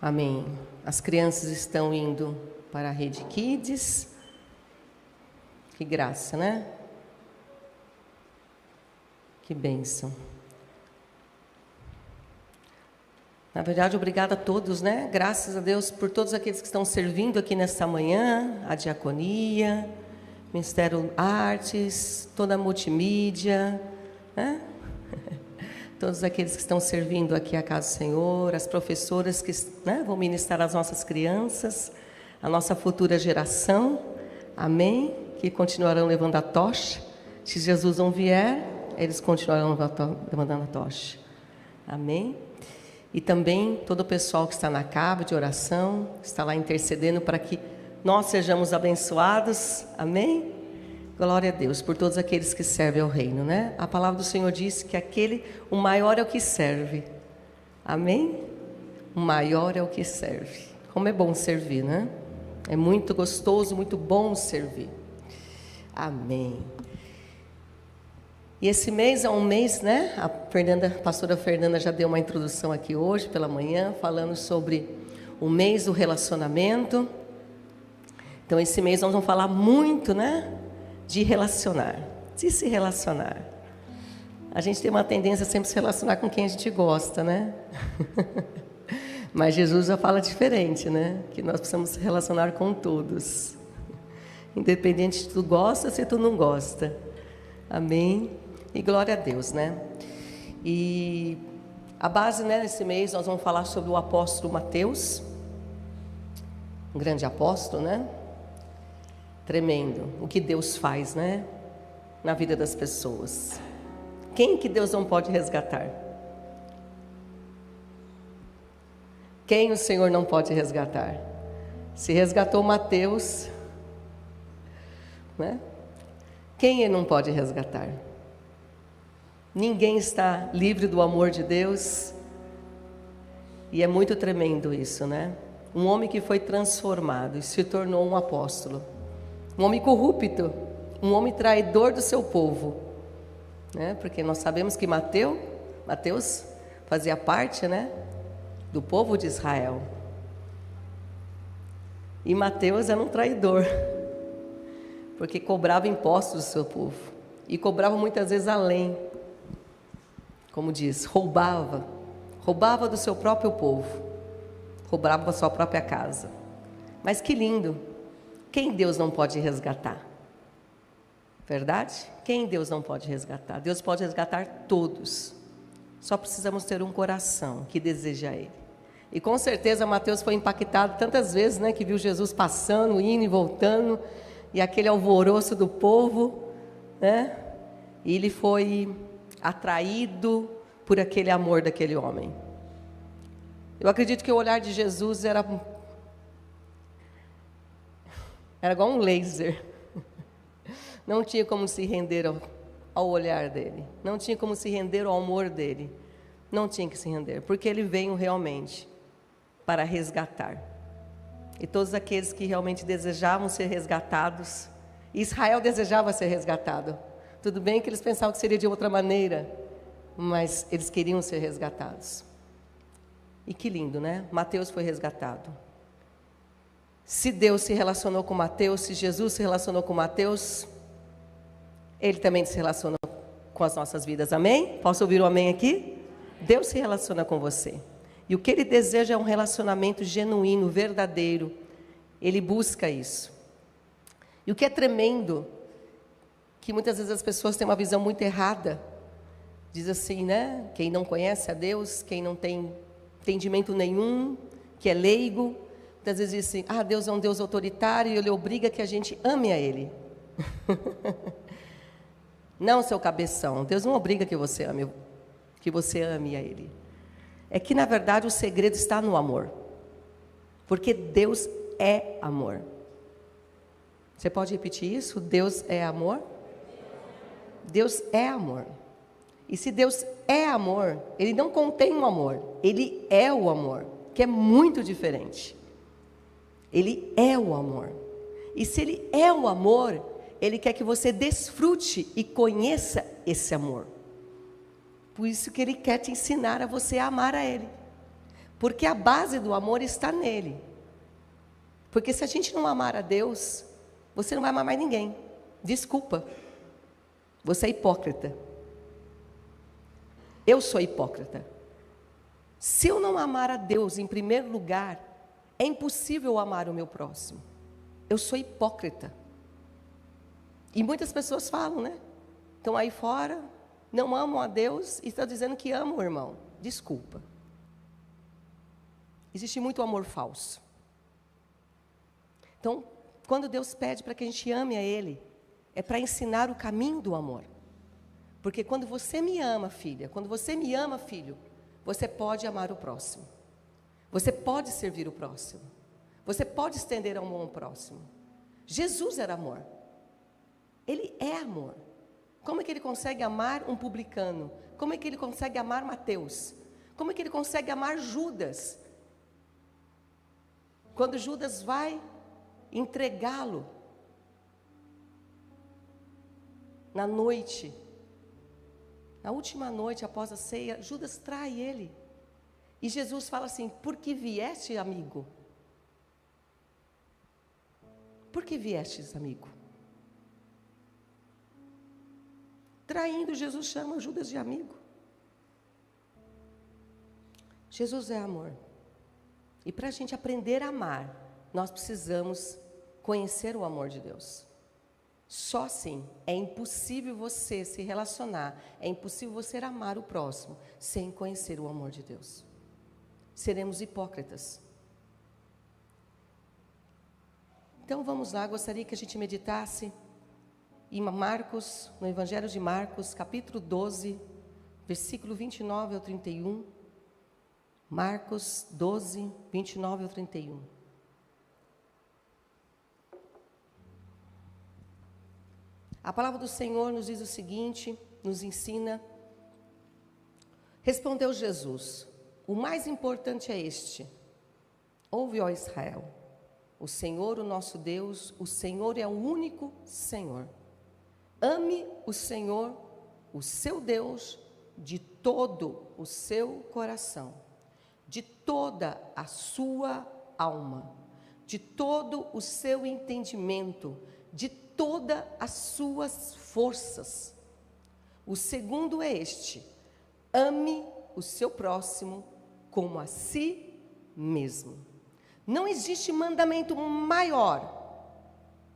Amém. As crianças estão indo para a Rede Kids. Que graça, né? Que bênção. Na verdade, obrigada a todos, né? Graças a Deus por todos aqueles que estão servindo aqui nesta manhã, a diaconia, Ministério Artes, toda a multimídia, né? Todos aqueles que estão servindo aqui a casa do Senhor, as professoras que, né, vão ministrar às nossas crianças, a nossa futura geração, amém? Que continuarão levando a tocha. Se Jesus não vier, eles continuarão levantando a tocha, amém? E também todo o pessoal que está na cava de oração, está lá intercedendo para que nós sejamos abençoados, amém? Glória a Deus, por todos aqueles que servem ao reino, né? A palavra do Senhor diz que o maior é o que serve, amém? O maior é o que serve. Como é bom servir, né? É muito gostoso, muito bom servir, amém. E esse mês é um mês, né? A pastora Fernanda já deu uma introdução aqui hoje pela manhã, falando sobre o mês do relacionamento. Então, esse mês nós vamos falar muito, né? De relacionar, de se relacionar. A gente tem uma tendência a sempre se relacionar com quem a gente gosta, né? Mas Jesus já fala diferente, né? Que nós precisamos se relacionar com todos. Independente se tu gosta, se tu não gosta. Amém? E glória a Deus, né? E a base, né, nesse mês nós vamos falar sobre o apóstolo Mateus. Um grande apóstolo, né? Tremendo, o que Deus faz, né? Na vida das pessoas. Quem que Deus não pode resgatar? Quem o Senhor não pode resgatar? Se resgatou Mateus, né? Quem ele não pode resgatar? Ninguém está livre do amor de Deus. E é muito tremendo isso, né? Um homem que foi transformado e se tornou um apóstolo. Um homem corrupto, um homem traidor do seu povo, né? Porque nós sabemos que Mateus fazia parte, né, do povo de Israel. E Mateus era um traidor, porque cobrava impostos do seu povo e cobrava muitas vezes além, como diz, roubava do seu próprio povo, roubava da sua própria casa. Mas que lindo! Quem Deus não pode resgatar? Verdade? Quem Deus não pode resgatar? Deus pode resgatar todos. Só precisamos ter um coração que deseja Ele. E com certeza Mateus foi impactado tantas vezes, né? Que viu Jesus passando, indo e voltando. E aquele alvoroço do povo, né? E ele foi atraído por aquele amor daquele homem. Eu acredito que o olhar de Jesus era igual um laser. Não tinha como se render ao olhar dele. Não tinha como se render ao amor dele. Não tinha que se render, porque ele veio realmente para resgatar. E todos aqueles que realmente desejavam ser resgatados. Israel desejava ser resgatado. Tudo bem que eles pensavam que seria de outra maneira, mas eles queriam ser resgatados. E que lindo, né? Mateus foi resgatado. Se Deus se relacionou com Mateus, se Jesus se relacionou com Mateus, Ele também se relaciona com as nossas vidas, amém? Posso ouvir um amém aqui? Deus se relaciona com você. E o que Ele deseja é um relacionamento genuíno, verdadeiro. Ele busca isso. E o que é tremendo, que muitas vezes as pessoas têm uma visão muito errada. Diz assim, né? Quem não conhece a Deus, quem não tem entendimento nenhum, que é leigo, muitas vezes diz assim, Deus é um Deus autoritário e Ele obriga que a gente ame a Ele. Não, seu cabeção, Deus não obriga que você ame a Ele. É que na verdade o segredo está no amor. Porque Deus é amor. Você pode repetir isso? Deus é amor? Deus é amor. E se Deus é amor, Ele não contém um amor, Ele é o amor, que é muito diferente. Ele é o amor. E se Ele é o amor, Ele quer que você desfrute e conheça esse amor. Por isso que Ele quer te ensinar a você amar a Ele. Porque a base do amor está nele. Porque se a gente não amar a Deus, você não vai amar mais ninguém. Desculpa. Você é hipócrita. Eu sou hipócrita. Se eu não amar a Deus em primeiro lugar, é impossível amar o meu próximo. Eu sou hipócrita. E muitas pessoas falam, né? Estão aí fora, não amam a Deus e estão dizendo que amam o irmão. Desculpa. Existe muito amor falso. Então, quando Deus pede para que a gente ame a Ele, é para ensinar o caminho do amor. Porque quando você me ama, filha, quando você me ama, filho, você pode amar o próximo. Você pode servir o próximo. Você pode estender a mão ao próximo. Jesus era amor. Ele é amor. Como é que ele consegue amar um publicano? Como é que ele consegue amar Mateus? Como é que ele consegue amar Judas? Quando Judas vai entregá-lo na noite, na última noite após a ceia, Judas trai ele. E Jesus fala assim: por que vieste, amigo? Por que viestes, amigo? Traindo, Jesus chama Judas de amigo. Jesus é amor. E para a gente aprender a amar, nós precisamos conhecer o amor de Deus. Só assim é impossível você se relacionar, é impossível você amar o próximo sem conhecer o amor de Deus. Seremos hipócritas. Então vamos lá, gostaria que a gente meditasse em Marcos, no Evangelho de Marcos, capítulo 12, versículo 29 ao 31. Marcos 12, 29 ao 31. A palavra do Senhor nos diz o seguinte, nos ensina. Respondeu Jesus: o mais importante é este: ouve, ó Israel, o Senhor, o nosso Deus, o Senhor é o único Senhor. Ame o Senhor, o seu Deus, de todo o seu coração, de toda a sua alma, de todo o seu entendimento, de todas as suas forças. O segundo é este: ame o seu próximo como a si mesmo. Não existe mandamento maior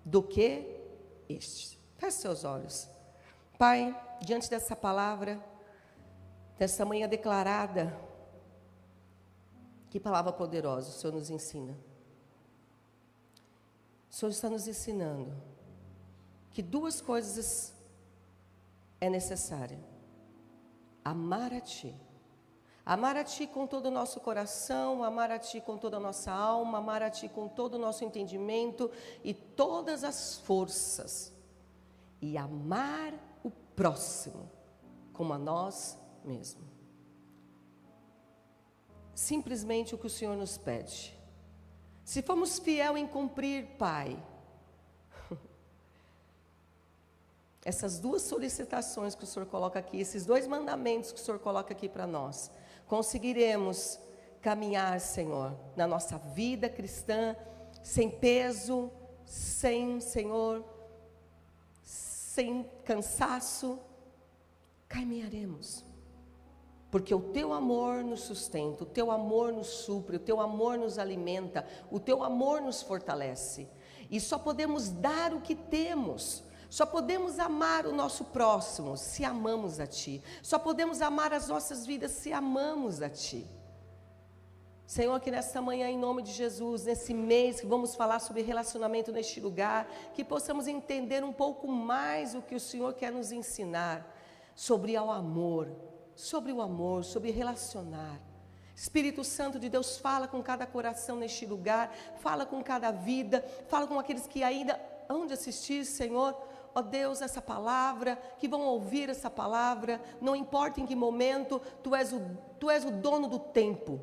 do que este. Feche seus olhos. Pai, diante dessa palavra, dessa manhã declarada, que palavra poderosa o Senhor nos ensina. O Senhor está nos ensinando que duas coisas é necessária: amar a Ti. Amar a Ti com todo o nosso coração, amar a Ti com toda a nossa alma, amar a Ti com todo o nosso entendimento e todas as forças. E amar o próximo como a nós mesmos. Simplesmente o que o Senhor nos pede. Se formos fiel em cumprir, Pai, essas duas solicitações que o Senhor coloca aqui, esses dois mandamentos que o Senhor coloca aqui para nós, conseguiremos caminhar, Senhor, na nossa vida cristã, sem peso, sem, Senhor, sem cansaço, caminharemos. Porque o Teu amor nos sustenta, o Teu amor nos supre, o Teu amor nos alimenta, o Teu amor nos fortalece. E só podemos dar o que temos. Só podemos amar o nosso próximo se amamos a Ti. Só podemos amar as nossas vidas se amamos a Ti. Senhor, que nesta manhã, em nome de Jesus, nesse mês que vamos falar sobre relacionamento neste lugar, que possamos entender um pouco mais o que o Senhor quer nos ensinar sobre o amor, sobre relacionar. Espírito Santo de Deus, fala com cada coração neste lugar, fala com cada vida, fala com aqueles que ainda hão de assistir, Senhor, ó Deus, essa palavra, que vão ouvir essa palavra, não importa em que momento, Tu és o dono do tempo,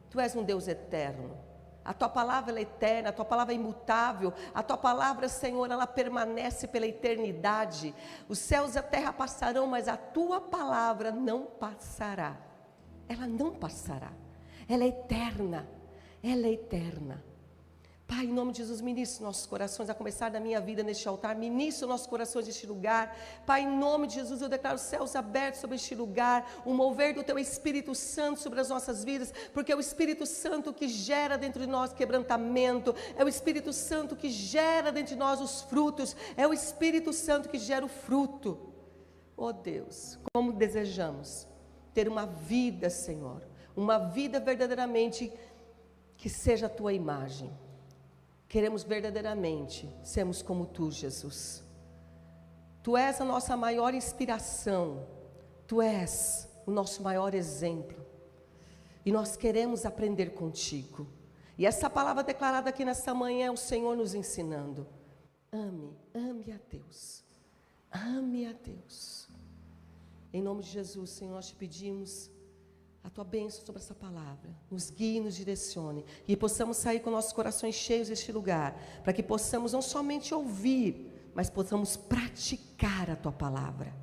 Tu és um Deus eterno. A Tua palavra ela é eterna, a Tua palavra é imutável, a Tua palavra, Senhor, ela permanece pela eternidade. Os céus e a terra passarão, mas a Tua palavra não passará. Ela não passará. ela é eterna, ela é eterna. Pai, em nome de Jesus, ministre nossos corações, a começar da minha vida neste altar, ministre nossos corações neste lugar. Pai, em nome de Jesus, eu declaro os céus abertos sobre este lugar, o mover do Teu Espírito Santo sobre as nossas vidas, porque é o Espírito Santo que gera dentro de nós quebrantamento, é o Espírito Santo que gera dentro de nós os frutos, é o Espírito Santo que gera o fruto. Oh Deus, como desejamos ter uma vida, Senhor, uma vida verdadeiramente que seja a Tua imagem. Queremos verdadeiramente sermos como Tu, Jesus. Tu és a nossa maior inspiração, Tu és o nosso maior exemplo. E nós queremos aprender contigo. E essa palavra declarada aqui nesta manhã é o Senhor nos ensinando. Ame a Deus. Ame a Deus. Em nome de Jesus, Senhor, nós te pedimos a Tua bênção sobre essa palavra, nos guie, nos direcione, e possamos sair com nossos corações cheios deste lugar, para que possamos não somente ouvir, mas possamos praticar a Tua palavra,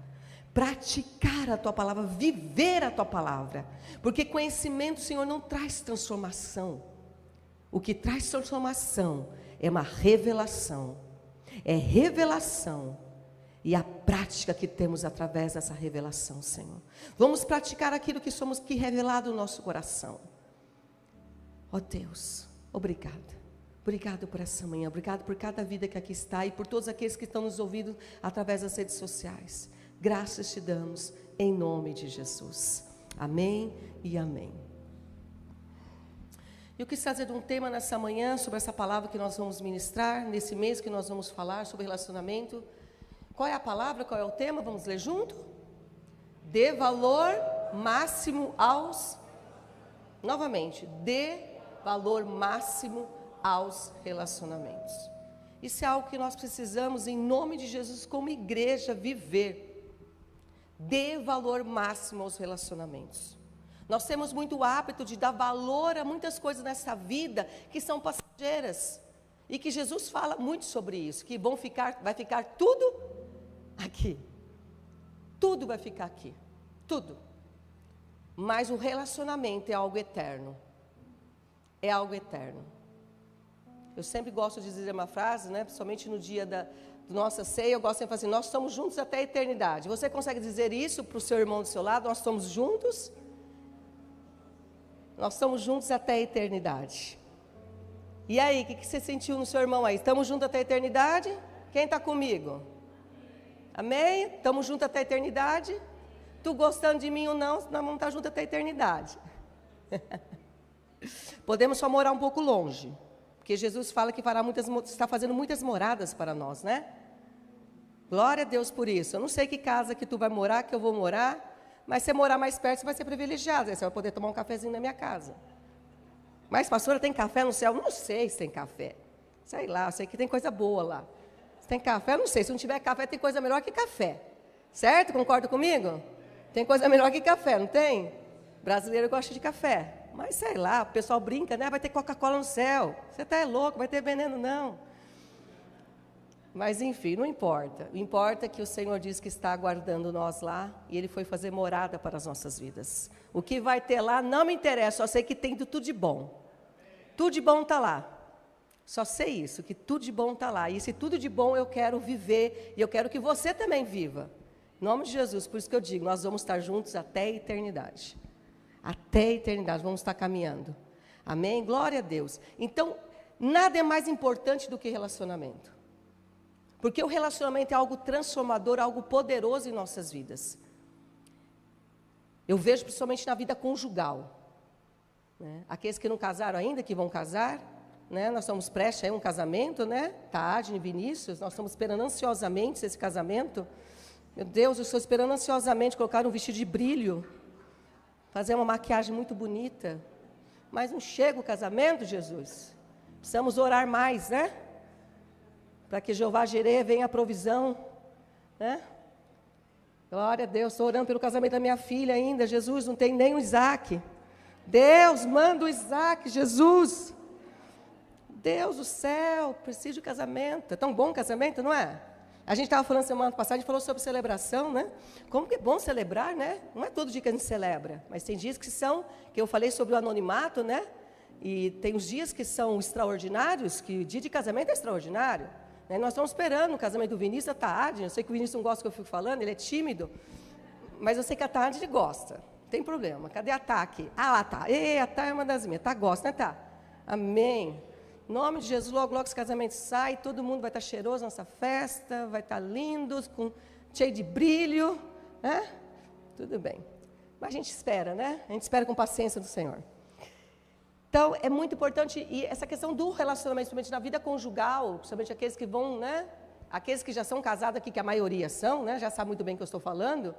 viver a Tua palavra, porque conhecimento, Senhor, não traz transformação. O que traz transformação é uma revelação, e a prática que temos através dessa revelação, Senhor. Vamos praticar aquilo que somos que revelado no nosso coração. Ó Deus, obrigada. Obrigado por essa manhã, obrigado por cada vida que aqui está e por todos aqueles que estão nos ouvindo através das redes sociais. Graças te damos em nome de Jesus. Amém e amém. Eu quis trazer um tema nessa manhã sobre essa palavra que nós vamos ministrar, nesse mês que nós vamos falar sobre relacionamento. Qual é a palavra, qual é o tema? Vamos ler junto? Dê valor máximo aos... Novamente, dê valor máximo aos relacionamentos. Isso é algo que nós precisamos, em nome de Jesus, como igreja, viver. Dê valor máximo aos relacionamentos. Nós temos muito hábito de dar valor a muitas coisas nessa vida que são passageiras. E que Jesus fala muito sobre isso, que vai ficar tudo aqui. Tudo vai ficar aqui. Tudo. Mas o relacionamento é algo eterno. É algo eterno. Eu sempre gosto de dizer uma frase, né? Principalmente no dia da nossa ceia, eu gosto sempre de falar assim, nós estamos juntos até a eternidade. Você consegue dizer isso para o seu irmão do seu lado? Nós estamos juntos? Nós estamos juntos até a eternidade. E aí, o que você sentiu no seu irmão aí? Estamos juntos até a eternidade? Quem está comigo? Amém? Estamos juntos até a eternidade? Tu gostando de mim ou não, nós vamos estar juntos até a eternidade. Podemos só morar um pouco longe, porque Jesus fala que está fazendo muitas moradas para nós, né? Glória a Deus por isso. Eu não sei que casa que tu vai morar, que eu vou morar, mas se você morar mais perto, você vai ser privilegiado, você vai poder tomar um cafezinho na minha casa. Mas, pastora, tem café no céu? Não sei se tem café. Sei lá, eu sei que tem coisa boa lá. Se tem café, não sei. Se não tiver café, tem coisa melhor que café. Certo? Concorda comigo? Tem coisa melhor que café, não tem? Brasileiro gosta de café. Mas sei lá, o pessoal brinca, né? Vai ter Coca-Cola no céu. Você está louco, vai ter veneno, não. Mas enfim, não importa. O importa é que o Senhor diz que está aguardando nós lá e Ele foi fazer morada para as nossas vidas. O que vai ter lá não me interessa, só sei que tem tudo de bom. Tudo de bom está lá. Só sei isso, que tudo de bom está lá. E se tudo de bom eu quero viver, e eu quero que você também viva. Em nome de Jesus, por isso que eu digo, nós vamos estar juntos até a eternidade. Até a eternidade, vamos estar caminhando. Amém? Glória a Deus. Então, nada é mais importante do que relacionamento. Porque o relacionamento é algo transformador, algo poderoso em nossas vidas. Eu vejo principalmente na vida conjugal. Né? Aqueles que não casaram ainda, que vão casar, né? Nós estamos prestes a um casamento, né? Tadne e Vinícius, nós estamos esperando ansiosamente esse casamento. Meu Deus, eu estou esperando ansiosamente colocar um vestido de brilho, fazer uma maquiagem muito bonita. Mas não chega o casamento, Jesus. Precisamos orar mais, né? Para que Jeová Jireh venha a provisão, né? Glória a Deus, estou orando pelo casamento da minha filha ainda. Jesus, não tem nem o Isaac. Deus, manda o Isaac, Jesus. Deus do céu, preciso de casamento. É tão bom o casamento, não é? A gente estava falando semana passada, a gente falou sobre celebração, né? Como que é bom celebrar, né? Não é todo dia que a gente celebra, mas tem dias que eu falei sobre o anonimato, né? E tem os dias que são extraordinários, que o dia de casamento é extraordinário. Né? Nós estamos esperando o casamento do Vinícius e da Tade. Eu sei que o Vinícius não gosta do que eu fico falando, ele é tímido, mas eu sei que a Tade ele gosta. Não tem problema. Cadê a Tá aqui? Ah, lá tá. Ei, a Tá é uma das minhas. Tá gosta, né, Tá? Amém. Em nome de Jesus, logo, logo esse casamento sai, todo mundo vai estar cheiroso nessa festa, vai estar lindo, cheio de brilho, né? Tudo bem. Mas a gente espera, né? A gente espera com paciência do Senhor. Então, é muito importante, e essa questão do relacionamento, principalmente na vida conjugal, principalmente aqueles que vão, né? Aqueles que já são casados aqui, que a maioria são, né? Já sabe muito bem o que eu estou falando.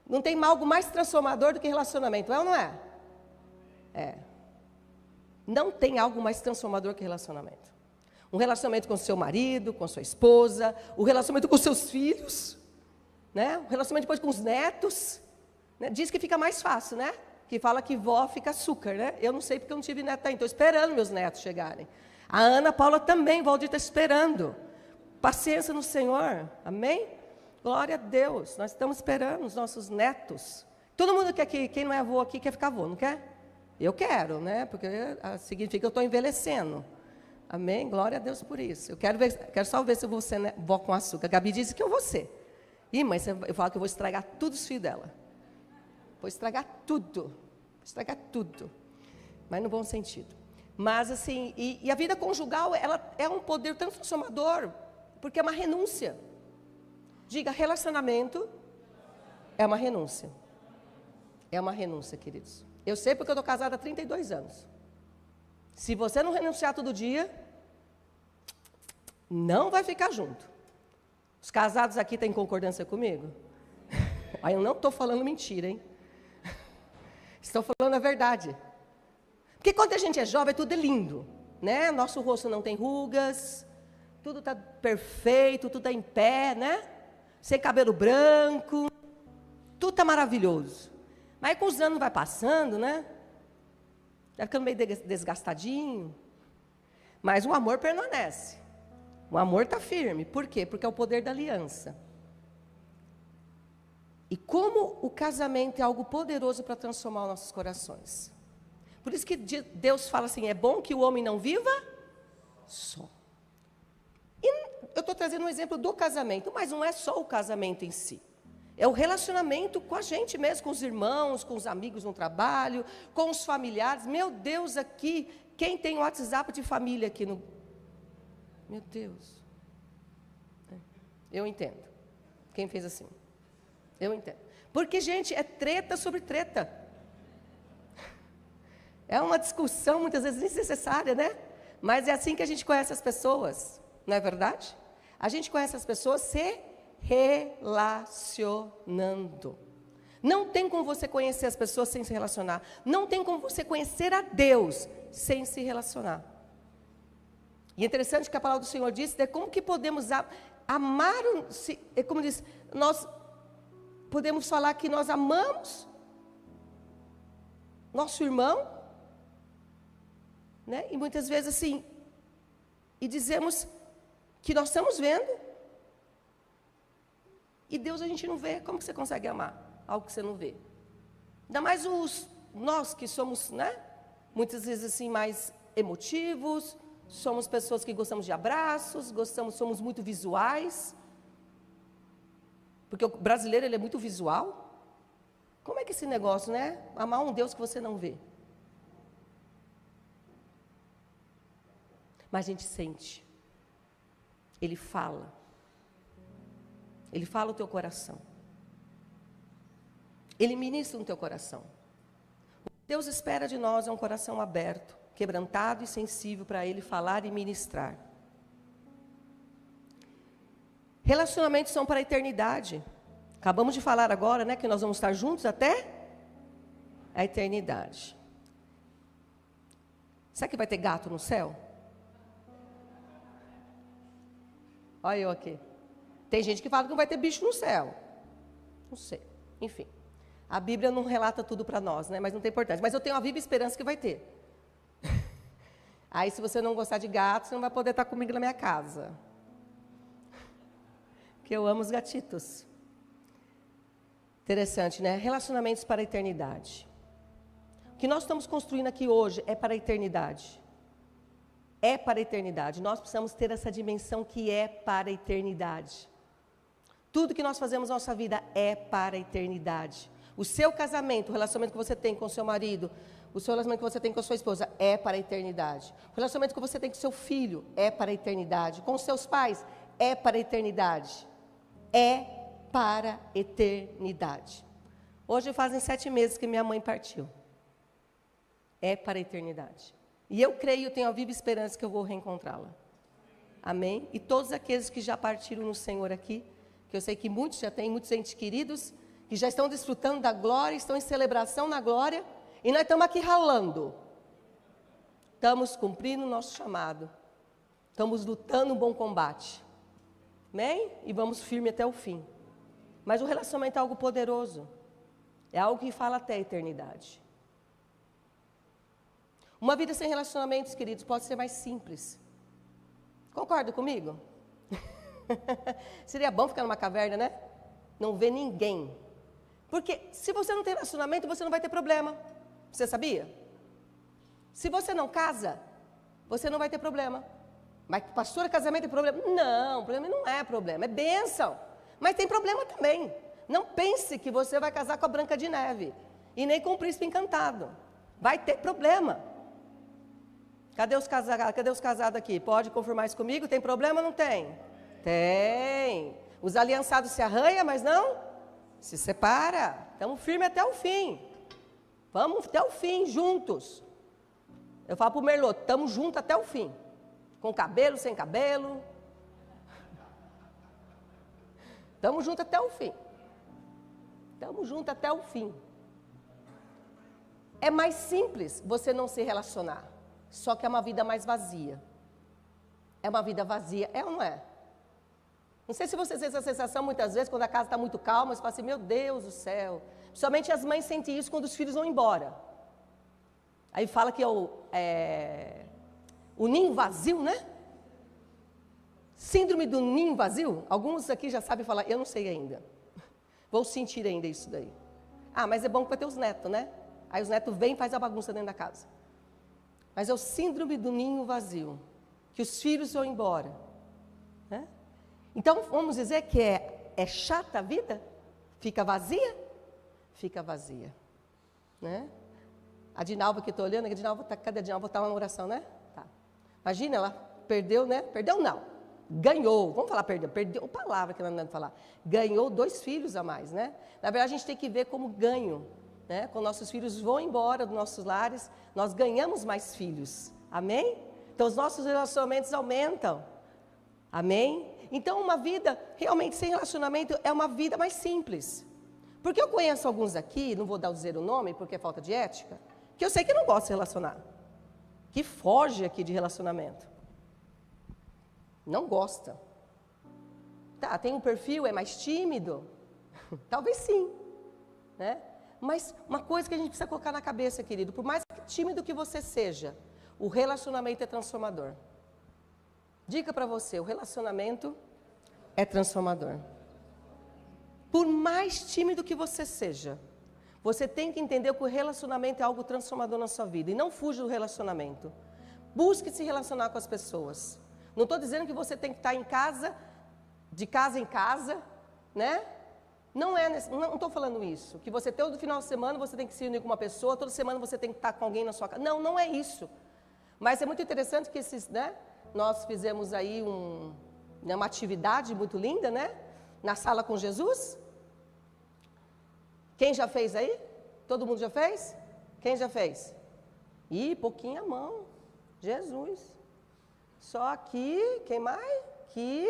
Não tem algo mais transformador do que relacionamento, é ou não é? É. Não tem algo mais transformador que relacionamento. Um relacionamento com o seu marido, com a sua esposa, o relacionamento com os seus filhos, né? O relacionamento depois com os netos. Né? Diz que fica mais fácil, né? Que fala que vó fica açúcar, né? Eu não sei porque eu não tive neto ainda, estou esperando meus netos chegarem. A Ana Paula também, o Valdir está esperando. Paciência no Senhor, amém? Glória a Deus, nós estamos esperando os nossos netos. Todo mundo quer que, quem não é avô aqui, quer ficar avô, não quer? Eu quero, né? Porque significa que eu estou envelhecendo. Amém? Glória a Deus por isso. Eu quero só ver se eu vou ser, né, vó com açúcar. A Gabi disse que eu vou ser. Ih, mas eu falo que eu vou estragar tudo os filhos dela. Vou estragar tudo. Estragar tudo. Mas no bom sentido. Mas assim, e a vida conjugal, ela é um poder tão transformador, porque é uma renúncia. Diga, relacionamento é uma renúncia. É uma renúncia, queridos. Eu sei porque eu estou casada há 32 anos. Se você não renunciar todo dia, não vai ficar junto. Os casados aqui têm concordância comigo? Aí eu não estou falando mentira, hein? Estou falando a verdade. Porque quando a gente é jovem, tudo é lindo, né? Nosso rosto não tem rugas, tudo está perfeito, tudo está em pé, né? Sem cabelo branco, tudo está maravilhoso. Mas com os anos vai passando, né? Vai ficando meio desgastadinho. Mas o amor permanece. O amor está firme. Por quê? Porque é o poder da aliança. E como o casamento é algo poderoso para transformar os nossos corações. Por isso que Deus fala assim, é bom que o homem não viva só. E eu estou trazendo um exemplo do casamento, mas não é só o casamento em si. É o relacionamento com a gente mesmo, com os irmãos, com os amigos no trabalho, com os familiares. Meu Deus, aqui, quem tem o WhatsApp de família aqui no... Meu Deus. Eu entendo. Quem fez assim? Eu entendo. Porque, gente, é treta sobre treta. É uma discussão, muitas vezes, desnecessária, né? Mas é assim que a gente conhece as pessoas, não é verdade? A gente conhece as pessoas se relacionando. Não tem como você conhecer as pessoas sem se relacionar. Não tem como você conhecer a Deus sem se relacionar. E é interessante que a palavra do Senhor diz, né, como que podemos amar, como diz, nós podemos falar que nós amamos nosso irmão, né? E muitas vezes assim, e dizemos que nós estamos vendo, e Deus a gente não vê. Como que você consegue amar algo que você não vê? Ainda mais nós que somos, né? Muitas vezes assim mais emotivos, somos pessoas que gostamos de abraços, somos muito visuais. Porque o brasileiro ele é muito visual. Como é que esse negócio, né? Amar um Deus que você não vê. Mas a gente sente. Ele fala. Ele fala o teu coração. Ele ministra no teu coração. O que Deus espera de nós é um coração aberto, quebrantado e sensível para Ele falar e ministrar. Relacionamentos são para a eternidade. Acabamos de falar agora, né, que nós vamos estar juntos até a eternidade. Será que vai ter gato no céu? Olha eu aqui. Tem gente que fala que não vai ter bicho no céu. Não sei. Enfim. A Bíblia não relata tudo para nós, né? Mas não tem importância. Mas eu tenho uma viva esperança que vai ter. Aí, se você não gostar de gato, você não vai poder estar comigo na minha casa. que eu amo os gatitos. Interessante, né? Relacionamentos para a eternidade. O que nós estamos construindo aqui hoje é para a eternidade. É para a eternidade. Nós precisamos ter essa dimensão que é para a eternidade. Tudo que nós fazemos na nossa vida é para a eternidade. O seu casamento, o relacionamento que você tem com o seu marido, o seu relacionamento que você tem com a sua esposa é para a eternidade. O relacionamento que você tem com o seu filho é para a eternidade. Com os seus pais é para a eternidade. É para a eternidade. Hoje fazem 7 meses que minha mãe partiu. É para a eternidade. E eu creio, tenho a viva esperança que eu vou reencontrá-la. Amém? E todos aqueles que já partiram no Senhor aqui, que eu sei que muitos já têm, muitos entes queridos, que já estão desfrutando da glória, estão em celebração na glória, e nós estamos aqui ralando. Estamos cumprindo o nosso chamado. Estamos lutando um bom combate. Amém? E vamos firme até o fim. Mas o relacionamento é algo poderoso. É algo que fala até a eternidade. Uma vida sem relacionamentos, queridos, pode ser mais simples. Concorda comigo? Seria bom ficar numa caverna, né? Não ver ninguém. Porque se você não tem relacionamento, você não vai ter problema. Você sabia? Se você não casa, você não vai ter problema. Mas, pastora, casamento é problema? Não, problema não é problema, é bênção. Mas tem problema também. Não pense que você vai casar com a Branca de Neve e nem com o príncipe encantado. Vai ter problema. Cadê os casados aqui? Pode confirmar isso comigo? Tem problema ou não tem? Tem. Os aliançados se arranham, mas não se separa. Estamos firmes até o fim. Vamos até o fim, juntos. Eu falo para o Merlot, estamos juntos até o fim. Com cabelo, sem cabelo. Estamos juntos até o fim. Estamos juntos até o fim. É mais simples você não se relacionar. Só que é uma vida mais vazia. É uma vida vazia, é ou não é? Não sei se você tem essa sensação muitas vezes, quando a casa está muito calma, você fala assim, meu Deus do céu. Principalmente as mães sentem isso quando os filhos vão embora. Aí fala que é o ninho vazio, né? Síndrome do ninho vazio. Alguns aqui já sabem falar, eu não sei ainda. Vou sentir ainda isso daí. Ah, mas é bom que vai ter os netos, né? Aí os netos vêm e fazem a bagunça dentro da casa. Mas é o síndrome do ninho vazio, que os filhos vão embora. Né? Então, vamos dizer que é chata a vida? Fica vazia? Fica vazia. Né? A Dinalva que estou olhando, cadê a Dinalva? Está na oração, né? Tá. Imagina, ela perdeu, né? Perdeu não, ganhou. Vamos falar perdeu a palavra que ela não deve falar. Ganhou 2 filhos a mais, né? Na verdade, a gente tem que ver como ganho. Né? Quando nossos filhos vão embora dos nossos lares, nós ganhamos mais filhos. Amém? Então, os nossos relacionamentos aumentam. Amém? Então, uma vida realmente sem relacionamento é uma vida mais simples. Porque eu conheço alguns aqui, não vou dizer o nome porque é falta de ética, que eu sei que não gosta de se relacionar. Que foge aqui de relacionamento. Não gosta. Tá, tem um perfil, é mais tímido? Talvez sim. Né? Mas uma coisa que a gente precisa colocar na cabeça, querido, por mais tímido que você seja, o relacionamento é transformador. Dica para você, o relacionamento é transformador. Por mais tímido que você seja, você tem que entender que o relacionamento é algo transformador na sua vida. E não fuja do relacionamento. Busque se relacionar com as pessoas. Não estou dizendo que você tem que estar em casa, de casa em casa, né? Não estou falando isso, que você todo final de semana você tem que se unir com uma pessoa, toda semana você tem que estar com alguém na sua casa. Não, não é isso. Mas é muito interessante que nós fizemos aí uma atividade muito linda, né? Na sala com Jesus. Quem já fez aí? Todo mundo já fez? Quem já fez? Ih, pouquinho a mão. Jesus. Só aqui, quem mais? Aqui.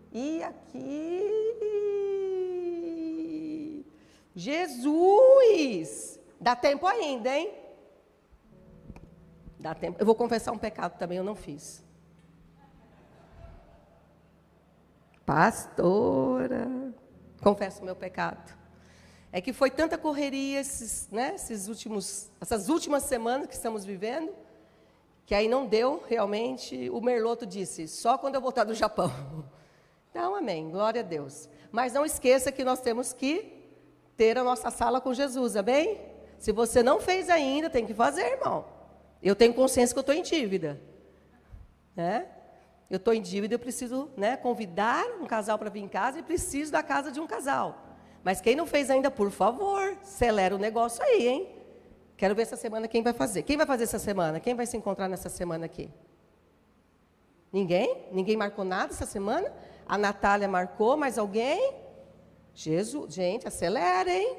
E aqui. Jesus! Dá tempo ainda, hein? Dá tempo. Eu vou confessar um pecado também, eu não fiz. Pastora, confesso o meu pecado. É que foi tanta correria essas últimas semanas que estamos vivendo, Que aí não deu, realmente, o Merloto disse, só quando eu voltar do Japão. Então, amém, glória a Deus. Mas não esqueça que nós temos que ter a nossa sala com Jesus, amém? Se você não fez ainda, tem que fazer, irmão. Eu tenho consciência que eu estou em dívida. Né? Eu estou em dívida, eu preciso, né, convidar um casal para vir em casa e preciso da casa de um casal. Mas quem não fez ainda, por favor, acelera o negócio aí, hein? Quero ver essa semana quem vai fazer. Quem vai fazer essa semana? Quem vai se encontrar nessa semana aqui? Ninguém? Ninguém marcou nada essa semana? A Natália marcou, mas alguém? Jesus, gente, acelera, hein?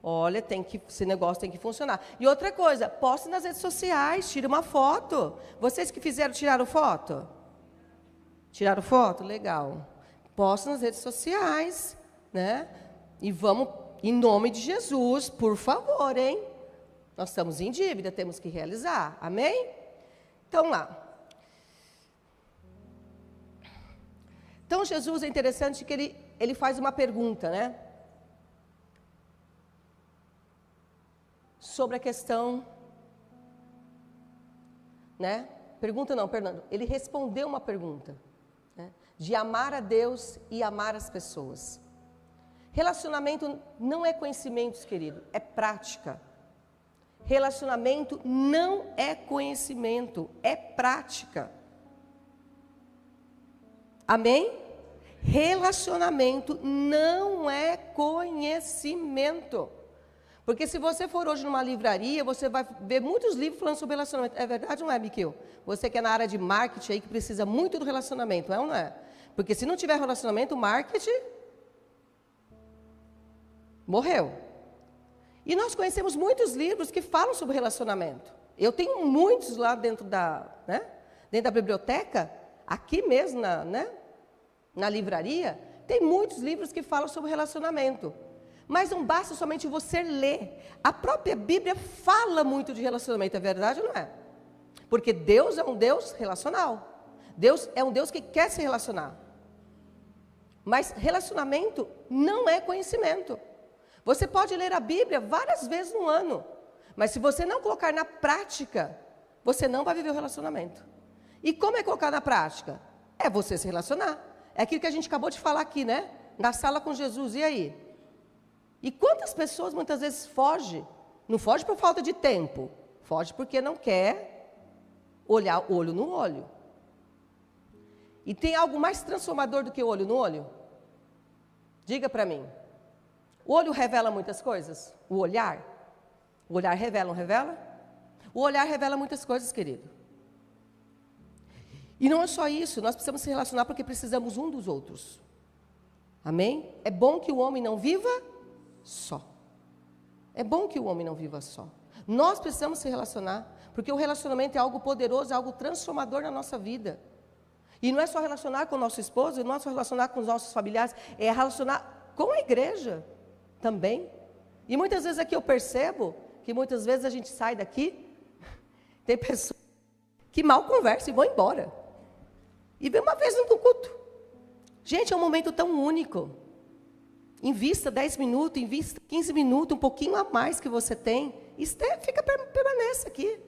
Olha, esse negócio tem que funcionar. E outra coisa, poste nas redes sociais, tire uma foto. Vocês que fizeram, tiraram foto? Tiraram foto? Legal. Poste nas redes sociais, né? E vamos, em nome de Jesus, por favor, hein? Nós estamos em dívida, temos que realizar. Amém? Então, lá. Então, Jesus é interessante que ele faz uma pergunta, né? Sobre a questão, né? Pergunta não, perdão. Ele respondeu uma pergunta, né? De amar a Deus e amar as pessoas. Relacionamento não é conhecimentos, querido, é prática. Relacionamento não é conhecimento, é prática. Amém? Relacionamento não é conhecimento. Porque se você for hoje numa livraria, você vai ver muitos livros falando sobre relacionamento. É verdade ou não é, Miquel? Você que é na área de marketing aí, que precisa muito do relacionamento, é ou não é? Porque se não tiver relacionamento, o marketing morreu. E nós conhecemos muitos livros que falam sobre relacionamento. Eu tenho muitos lá dentro dentro da biblioteca, aqui mesmo na livraria, tem muitos livros que falam sobre relacionamento. Mas não basta somente você ler. A própria Bíblia fala muito de relacionamento, é verdade ou não é? Porque Deus é um Deus relacional. Deus é um Deus que quer se relacionar. Mas relacionamento não é conhecimento. Você pode ler a Bíblia várias vezes no ano, mas se você não colocar na prática, você não vai viver o relacionamento. E como é colocar na prática? É você se relacionar. É aquilo que a gente acabou de falar aqui, né? Na sala com Jesus, e aí? E quantas pessoas muitas vezes fogem? Não foge por falta de tempo, foge porque não quer olhar olho no olho. E tem algo mais transformador do que olho no olho? Diga para mim. O olho revela muitas coisas? O olhar? O olhar revela, não revela? O olhar revela muitas coisas, querido. E não é só isso, nós precisamos se relacionar porque precisamos um dos outros. Amém? É bom que o homem não viva só. É bom que o homem não viva só. Nós precisamos se relacionar, porque o relacionamento é algo poderoso, é algo transformador na nossa vida. E não é só relacionar com o nosso esposo, não é só relacionar com os nossos familiares, é relacionar com a igreja também. E muitas vezes aqui eu percebo que muitas vezes a gente sai daqui, tem pessoas que mal conversam e vão embora. E vem uma vez no culto. Gente, é um momento tão único. Invista 10 minutos, invista 15 minutos, um pouquinho a mais que você tem. Permanece aqui.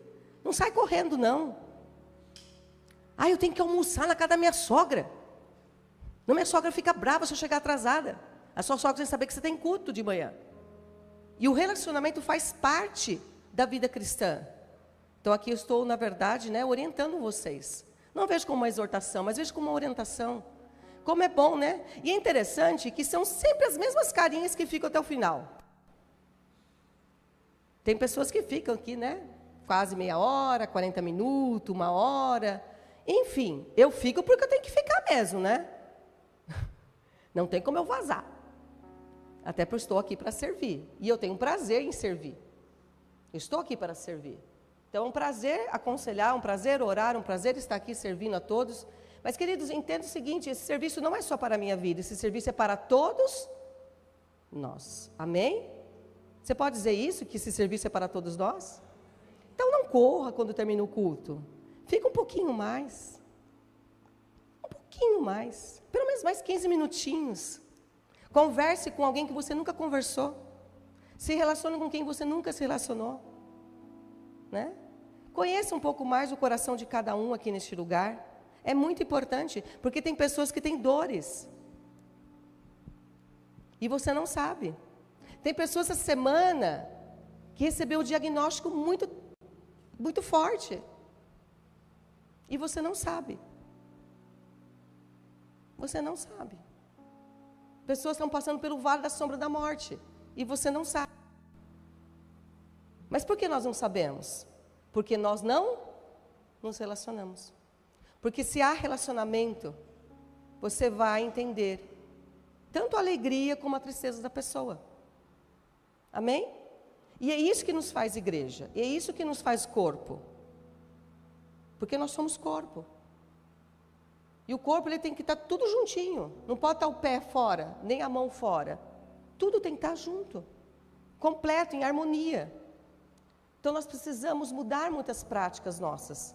Não sai correndo, não. Ah, eu tenho que almoçar na casa da minha sogra. Não, minha sogra fica brava se eu chegar atrasada. A sua sogra tem que saber que você tem culto de manhã. E o relacionamento faz parte da vida cristã. Então aqui eu estou, na verdade, orientando vocês. Não vejo como uma exortação, mas vejo como uma orientação. Como é bom, né? E é interessante que são sempre as mesmas carinhas que ficam até o final. Tem pessoas que ficam aqui, quase meia hora, 40 minutos, 1 hora. Enfim, eu fico porque eu tenho que ficar mesmo, Não tem como eu vazar. Até porque eu estou aqui para servir. E eu tenho um prazer em servir. Eu estou aqui para servir. Então é um prazer aconselhar, um prazer orar, um prazer estar aqui servindo a todos. Mas, queridos, entenda o seguinte, esse serviço não é só para a minha vida, esse serviço é para todos nós. Amém? Você pode dizer isso, que esse serviço é para todos nós? Então não corra quando termina o culto. Fica um pouquinho mais. Um pouquinho mais. Pelo menos mais 15 minutinhos. Converse com alguém que você nunca conversou. Se relacione com quem você nunca se relacionou. Conheça um pouco mais o coração de cada um aqui neste lugar. É muito importante, porque tem pessoas que têm dores. E você não sabe. Tem pessoas essa semana que recebeu um diagnóstico muito, muito forte. E você não sabe. Você não sabe. Pessoas estão passando pelo vale da sombra da morte. E você não sabe. Mas por que nós não sabemos? Porque nós não nos relacionamos. Porque se há relacionamento, você vai entender tanto a alegria como a tristeza da pessoa. Amém? E é isso que nos faz igreja. E é isso que nos faz corpo. Porque nós somos corpo. E o corpo ele tem que estar tudo juntinho. Não pode estar o pé fora, nem a mão fora. Tudo tem que estar junto. Completo, em harmonia. Então nós precisamos mudar muitas práticas nossas.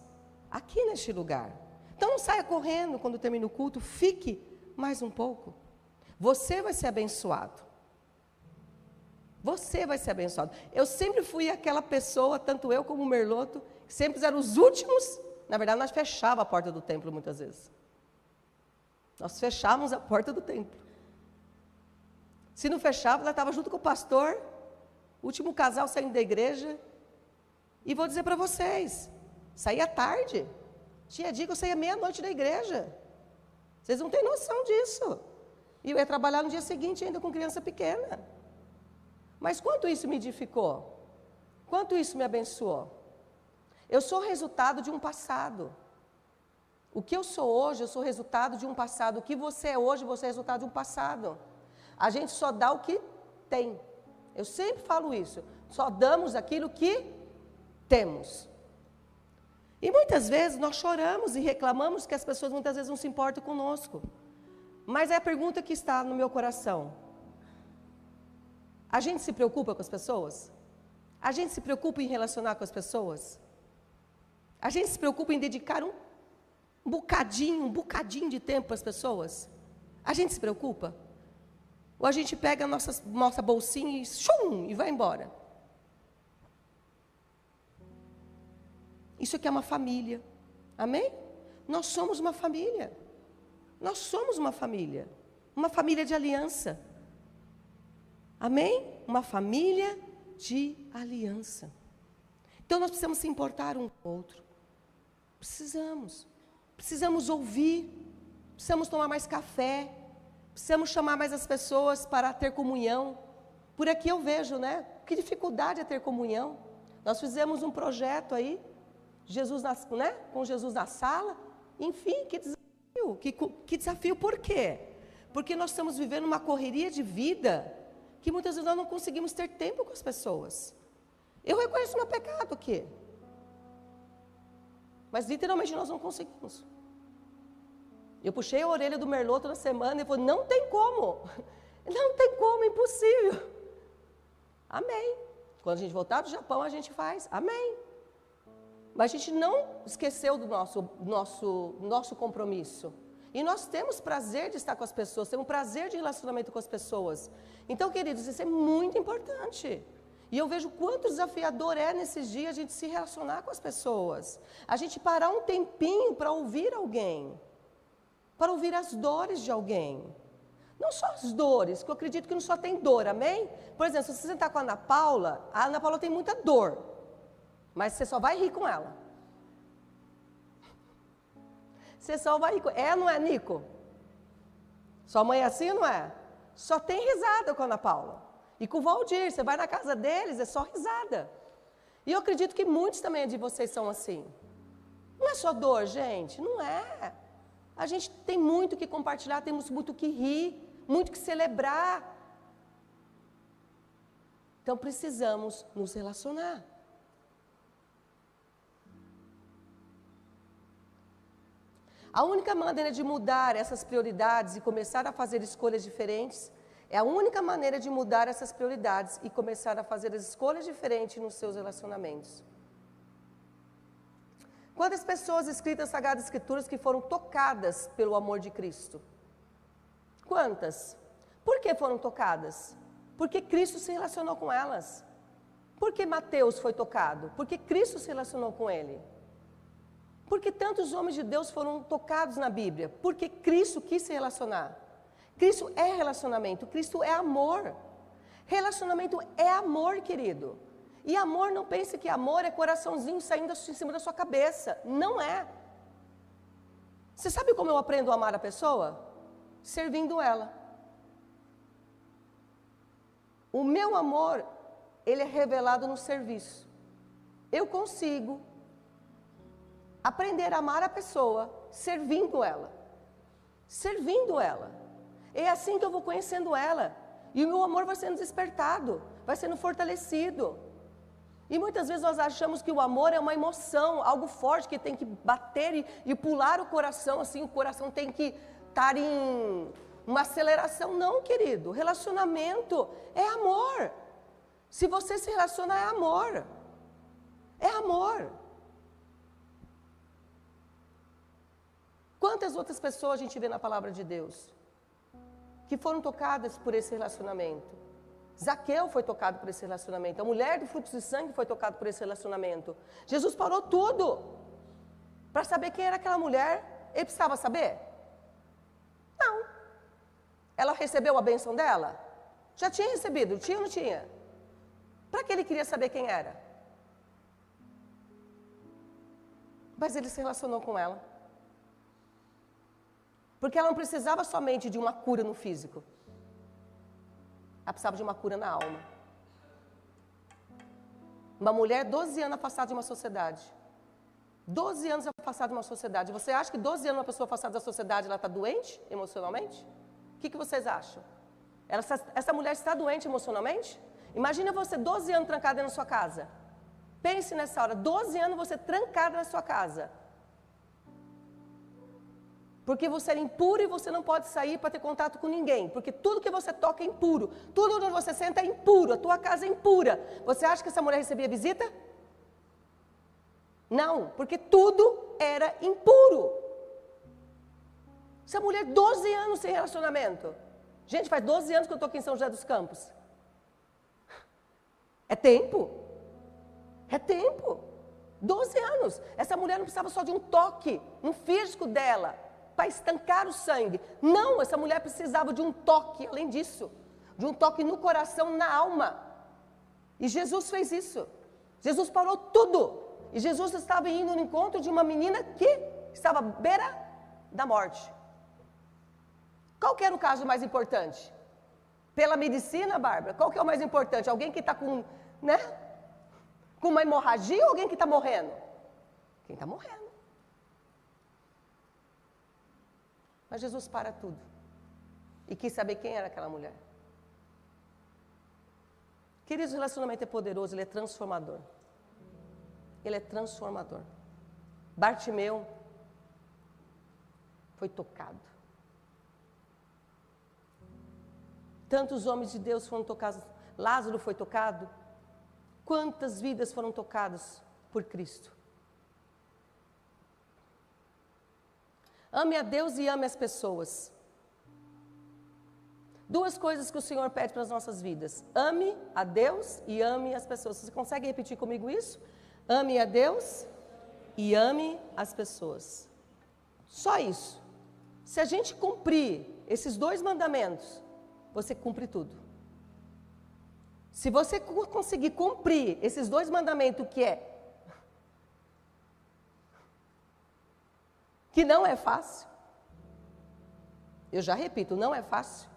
Aqui neste lugar. Então não saia correndo quando termina o culto. Fique mais um pouco. Você vai ser abençoado. Você vai ser abençoado. Eu sempre fui aquela pessoa, tanto eu como o Merloto, que sempre eram os últimos. Na verdade, nós fechávamos a porta do templo muitas vezes. Nós fechávamos a porta do templo. Se não fechava, ela estava junto com o pastor, último casal saindo da igreja. E vou dizer para vocês, saía tarde. Tinha dia que eu saía meia-noite da igreja. Vocês não têm noção disso. E eu ia trabalhar no dia seguinte ainda com criança pequena. Mas quanto isso me edificou? Quanto isso me abençoou? Eu sou resultado de um passado. O que eu sou hoje, eu sou resultado de um passado. O que você é hoje, você é resultado de um passado. A gente só dá o que tem. Eu sempre falo isso. Só damos aquilo que temos. E muitas vezes nós choramos e reclamamos que as pessoas muitas vezes não se importam conosco. Mas é a pergunta que está no meu coração. A gente se preocupa com as pessoas? A gente se preocupa em relacionar com as pessoas? A gente se preocupa em dedicar um bocadinho de tempo para as pessoas? A gente se preocupa? Ou a gente pega a nossa bolsinha e chum, e vai embora? Isso aqui é uma família. Amém? Nós somos uma família. Nós somos uma família. Uma família de aliança. Amém? Uma família de aliança. Então nós precisamos se importar um com o outro. Precisamos. Precisamos ouvir. Precisamos tomar mais café. Precisamos chamar mais as pessoas para ter comunhão. Por aqui eu vejo, né? Que dificuldade é ter comunhão. Nós fizemos um projeto aí, com Jesus na sala. Enfim, que desafio. Que desafio, por quê? Porque nós estamos vivendo uma correria de vida que muitas vezes nós não conseguimos ter tempo com as pessoas. Eu reconheço meu pecado aqui. Mas literalmente nós não conseguimos. Eu puxei a orelha do Merloto na semana e falei, não tem como. Não tem como, impossível. Amém. Quando a gente voltar do Japão, a gente faz. Amém. Mas a gente não esqueceu do nosso compromisso. E nós temos prazer de estar com as pessoas, temos prazer de relacionamento com as pessoas. Então, queridos, isso é muito importante. E eu vejo quanto desafiador é nesses dias a gente se relacionar com as pessoas. A gente parar um tempinho para ouvir alguém. Para ouvir as dores de alguém. Não só as dores, que eu acredito que não só tem dor, amém? Por exemplo, se você sentar com a Ana Paula tem muita dor. Mas você só vai rir com ela. Você só vai rir com ela. É, não é, Nico? Sua mãe é assim, não é? Só tem risada com a Ana Paula. E com o Valdir, você vai na casa deles, é só risada. E eu acredito que muitos também de vocês são assim. Não é só dor, gente, não é. A gente tem muito que compartilhar, temos muito que rir, muito que celebrar. Então precisamos nos relacionar. A única maneira de mudar essas prioridades e começar a fazer escolhas diferentes, é a única maneira de mudar essas prioridades e começar a fazer as escolhas diferentes nos seus relacionamentos. Quantas pessoas escritas nas Sagradas Escrituras que foram tocadas pelo amor de Cristo? Quantas? Por que foram tocadas? Porque Cristo se relacionou com elas. Por que Mateus foi tocado? Porque Cristo se relacionou com ele. Porque tantos homens de Deus foram tocados na Bíblia? Porque Cristo quis se relacionar. Cristo é relacionamento, Cristo é amor. Relacionamento é amor, querido. E amor, não pense que amor é coraçãozinho saindo em cima da sua cabeça. Não é. Você sabe como eu aprendo a amar a pessoa? Servindo ela. O meu amor, ele é revelado no serviço. Eu consigo aprender a amar a pessoa servindo ela. Servindo ela. É assim que eu vou conhecendo ela. E o meu amor vai sendo despertado, vai sendo fortalecido. E muitas vezes nós achamos que o amor é uma emoção, algo forte que tem que bater e pular o coração, assim, o coração tem que estar em uma aceleração. Não, querido, relacionamento é amor. Se você se relaciona, é amor. É amor. Quantas outras pessoas a gente vê na palavra de Deus que foram tocadas por esse relacionamento? Zaqueu foi tocado por esse relacionamento. A mulher do fluxo de sangue foi tocada por esse relacionamento. Jesus parou tudo para saber quem era aquela mulher. Ele precisava saber? Não. Ela recebeu a bênção dela? Já tinha recebido, tinha ou não tinha? Para que ele queria saber quem era? Mas ele se relacionou com ela. Porque ela não precisava somente de uma cura no físico. Ela precisava de uma cura na alma. Uma mulher 12 anos afastada de uma sociedade. 12 anos afastada de uma sociedade. Você acha que 12 anos uma pessoa afastada da sociedade, ela está doente emocionalmente? O que vocês acham? Essa mulher está doente emocionalmente? Imagina você 12 anos trancada dentro da sua casa. Pense nessa hora, 12 anos você trancada na sua casa. Porque você é impuro e você não pode sair para ter contato com ninguém. Porque tudo que você toca é impuro. Tudo onde você senta é impuro. A tua casa é impura. Você acha que essa mulher recebia visita? Não, porque tudo era impuro. Essa mulher, 12 anos sem relacionamento. Gente, faz 12 anos que eu estou aqui em São José dos Campos. É tempo. É tempo. 12 anos. Essa mulher não precisava só de um toque, um físico dela, para estancar o sangue. Não, essa mulher precisava de um toque, além disso, de um toque no coração, na alma. E Jesus fez isso. Jesus parou tudo. E Jesus estava indo no encontro de uma menina que estava à beira da morte. Qual que era o caso mais importante? Pela medicina, Bárbara, qual que é o mais importante? Alguém que está com, com uma hemorragia ou alguém que está morrendo? Quem está morrendo. Mas Jesus para tudo e quis saber quem era aquela mulher. Queridos, o relacionamento é poderoso, ele é transformador. Ele é transformador. Bartimeu foi tocado. Tantos homens de Deus foram tocados. Lázaro foi tocado. Quantas vidas foram tocadas por Cristo? Ame a Deus e ame as pessoas. Duas coisas que o Senhor pede para as nossas vidas. Ame a Deus e ame as pessoas. Você consegue repetir comigo isso? Ame a Deus e ame as pessoas. Só isso. Se a gente cumprir esses dois mandamentos, você cumpre tudo. Se você conseguir cumprir esses dois mandamentos, que não é fácil, eu já repito, não é fácil,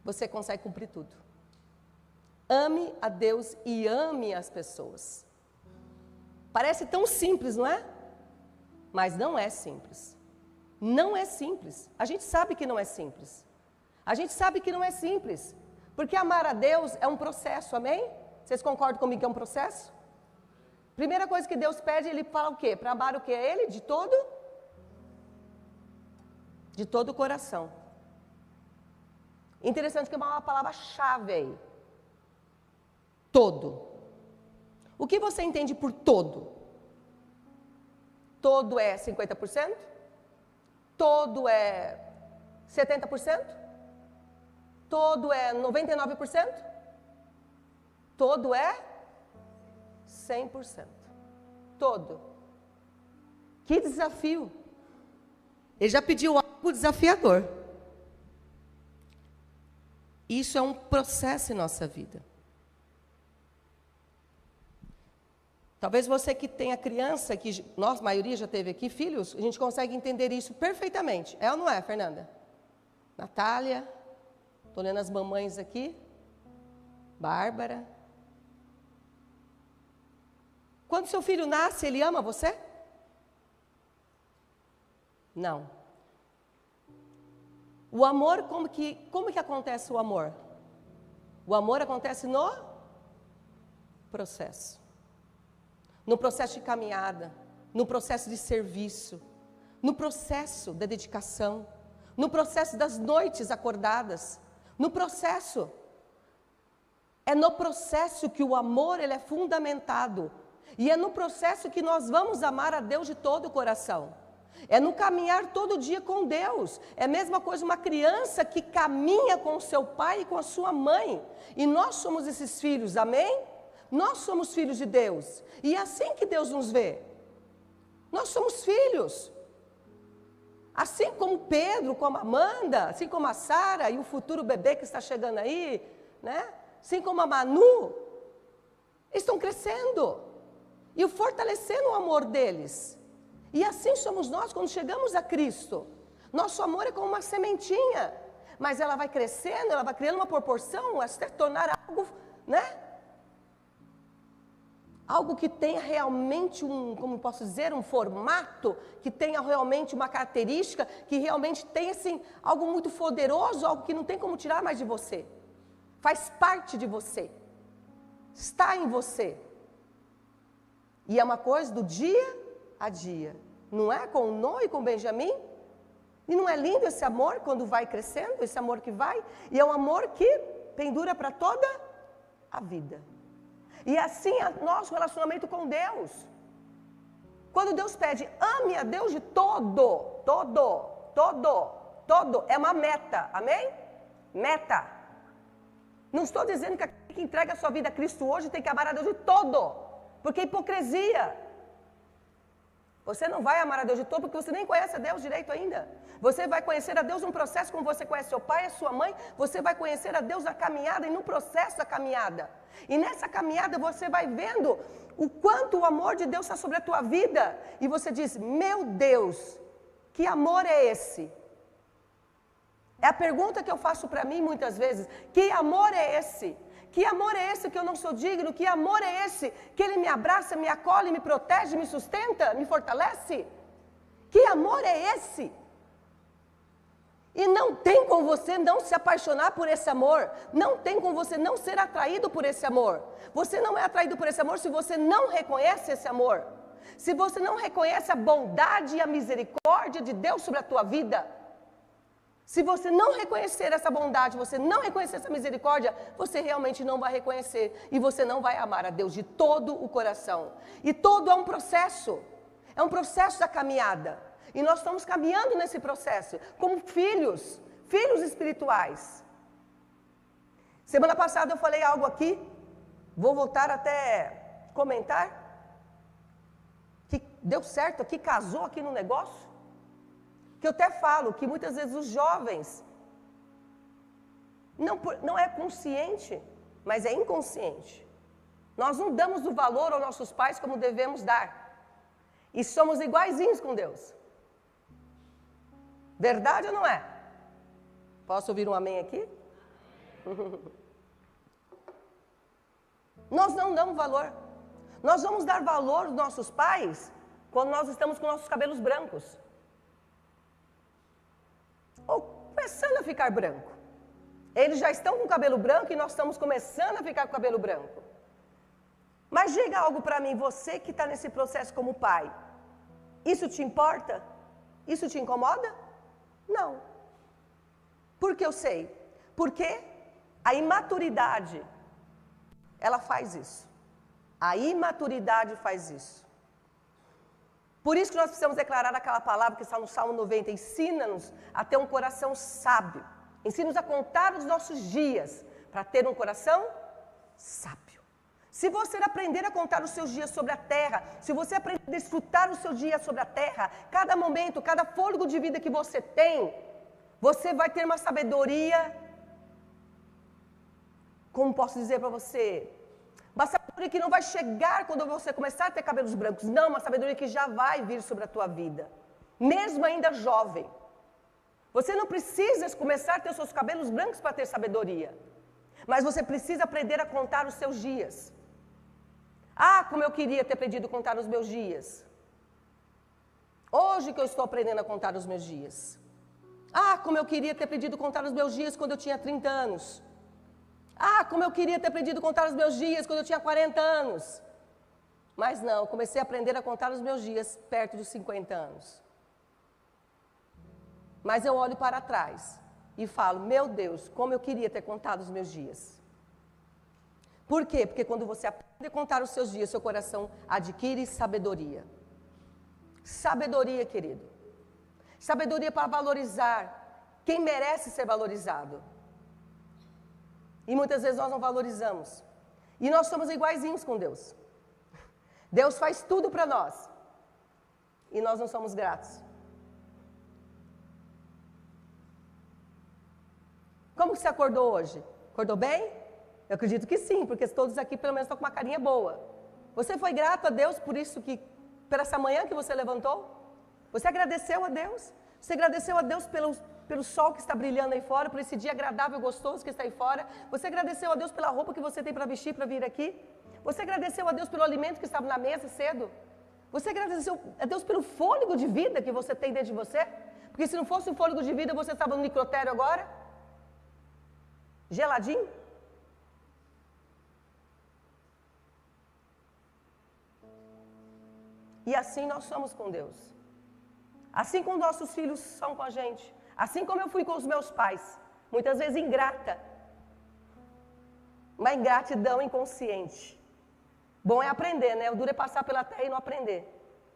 você consegue cumprir tudo. Ame a Deus e ame as pessoas. Parece tão simples, não é? Mas não é simples. Não é simples. A gente sabe que não é simples. A gente sabe que não é simples. Porque amar a Deus é um processo, amém? Vocês concordam comigo que é um processo? Primeira coisa que Deus pede, Ele fala o quê? Para amar o quê? Ele? De todo o coração. Interessante que é uma palavra-chave aí. Todo. O que você entende por todo? Todo é 50%? Todo é 70%? Todo é 99%? Todo é 100%. Todo. Que desafio. Ele já pediu algo desafiador. Isso é um processo em nossa vida. Talvez você que tenha criança, que nós, a maioria já teve aqui, filhos, a gente consegue entender isso perfeitamente. É ou não é, Fernanda? Natália, estou olhando as mamães aqui. Bárbara. Quando seu filho nasce, ele ama você? Não. O amor, como que acontece o amor? O amor acontece no processo. No processo de caminhada, no processo de serviço, no processo da dedicação, no processo das noites acordadas, no processo. É no processo que o amor ele é fundamentado. E é no processo que nós vamos amar a Deus de todo o coração. É no caminhar todo dia com Deus. É a mesma coisa uma criança que caminha com o seu pai e com a sua mãe. E nós somos esses filhos, amém? Nós somos filhos de Deus. E é assim que Deus nos vê. Nós somos filhos. Assim como Pedro, como Amanda, assim como a Sara e o futuro bebê que está chegando aí, né? Assim como a Manu, estão crescendo e fortalecendo o amor deles. E assim somos nós quando chegamos a Cristo. Nosso amor é como uma sementinha, mas ela vai crescendo, ela vai criando uma proporção até tornar algo, né? Algo que tenha realmente como posso dizer, um formato, que tenha realmente uma característica, que realmente tenha assim, algo muito poderoso, algo que não tem como tirar mais de você. Faz parte de você. Está em você. E é uma coisa do dia a dia. Não é com o Noé e com o Benjamim? E não é lindo esse amor quando vai crescendo, esse amor que vai? E é um amor que pendura para toda a vida. E assim é nosso relacionamento com Deus. Quando Deus pede, ame a Deus de todo, é uma meta, amém? Meta. Não estou dizendo que aquele que entrega a sua vida a Cristo hoje tem que amar a Deus de todo, porque é hipocrisia. Você não vai amar a Deus de todo porque você nem conhece a Deus direito ainda. Você vai conhecer a Deus num processo como você conhece seu pai e sua mãe. Você vai conhecer a Deus na caminhada e no processo da caminhada. E nessa caminhada você vai vendo o quanto o amor de Deus está sobre a tua vida. E você diz, meu Deus, que amor é esse? É a pergunta que eu faço para mim muitas vezes. Que amor é esse? Que amor é esse que eu não sou digno? Que amor é esse que Ele me abraça, me acolhe, me protege, me sustenta, me fortalece? Que amor é esse? E não tem como você não se apaixonar por esse amor. Não tem como você não ser atraído por esse amor. Você não é atraído por esse amor se você não reconhece esse amor. Se você não reconhece a bondade e a misericórdia de Deus sobre a tua vida. Se você não reconhecer essa bondade, você não reconhecer essa misericórdia, você realmente não vai reconhecer. E você não vai amar a Deus de todo o coração. E todo é um processo. É um processo da caminhada. E nós estamos caminhando nesse processo, como filhos espirituais. Semana passada eu falei algo aqui, vou voltar até comentar, que deu certo aqui, casou aqui no negócio. Que eu até falo que muitas vezes os jovens, não é consciente, mas é inconsciente. Nós não damos o valor aos nossos pais como devemos dar. E somos iguaizinhos com Deus. Verdade ou não é? Posso ouvir um amém aqui? Nós não damos valor. Nós vamos dar valor aos nossos pais quando nós estamos com nossos cabelos brancos. Ou começando a ficar branco. Eles já estão com o cabelo branco e nós estamos começando a ficar com o cabelo branco. Mas diga algo para mim, você que está nesse processo como pai. Isso te importa? Isso te incomoda? Não. Por que eu sei? Porque a imaturidade, ela faz isso. A imaturidade faz isso. Por isso que nós precisamos declarar aquela palavra que está no Salmo 90. Ensina-nos a ter um coração sábio. Ensina-nos a contar os nossos dias para ter um coração sábio. Se você aprender a contar os seus dias sobre a terra, se você aprender a desfrutar os seus dias sobre a terra, cada momento, cada fôlego de vida que você tem, você vai ter uma sabedoria, como posso dizer para você? Uma sabedoria que não vai chegar quando você começar a ter cabelos brancos. Não, uma sabedoria que já vai vir sobre a tua vida. Mesmo ainda jovem. Você não precisa começar a ter os seus cabelos brancos para ter sabedoria. Mas você precisa aprender a contar os seus dias. Ah, como eu queria ter aprendido a contar os meus dias. Hoje que eu estou aprendendo a contar os meus dias. Ah, como eu queria ter aprendido a contar os meus dias quando eu tinha 30 anos. Ah, como eu queria ter aprendido a contar os meus dias quando eu tinha 40 anos. Mas não, eu comecei a aprender a contar os meus dias perto dos 50 anos. Mas eu olho para trás e falo, meu Deus, como eu queria ter contado os meus dias. Por quê? Porque quando você aprende a contar os seus dias, seu coração adquire sabedoria. Sabedoria, querido. Sabedoria para valorizar quem merece ser valorizado. E muitas vezes nós não valorizamos. E nós somos iguaizinhos com Deus. Deus faz tudo para nós. E nós não somos gratos. Como que você acordou hoje? Acordou bem? Eu acredito que sim, porque todos aqui pelo menos estão com uma carinha boa. Você foi grato a Deus por isso por essa manhã que você levantou? Você agradeceu a Deus? Você agradeceu a Deus pelo sol que está brilhando aí fora, por esse dia agradável e gostoso que está aí fora? Você agradeceu a Deus pela roupa que você tem para vestir, para vir aqui? Você agradeceu a Deus pelo alimento que estava na mesa cedo? Você agradeceu a Deus pelo fôlego de vida que você tem dentro de você? Porque se não fosse o fôlego de vida, você estava no necrotério agora? Geladinho? E assim nós somos com Deus. Assim como nossos filhos são com a gente. Assim como eu fui com os meus pais. Muitas vezes ingrata. Uma ingratidão inconsciente. Bom é aprender, né? O duro é passar pela terra e não aprender.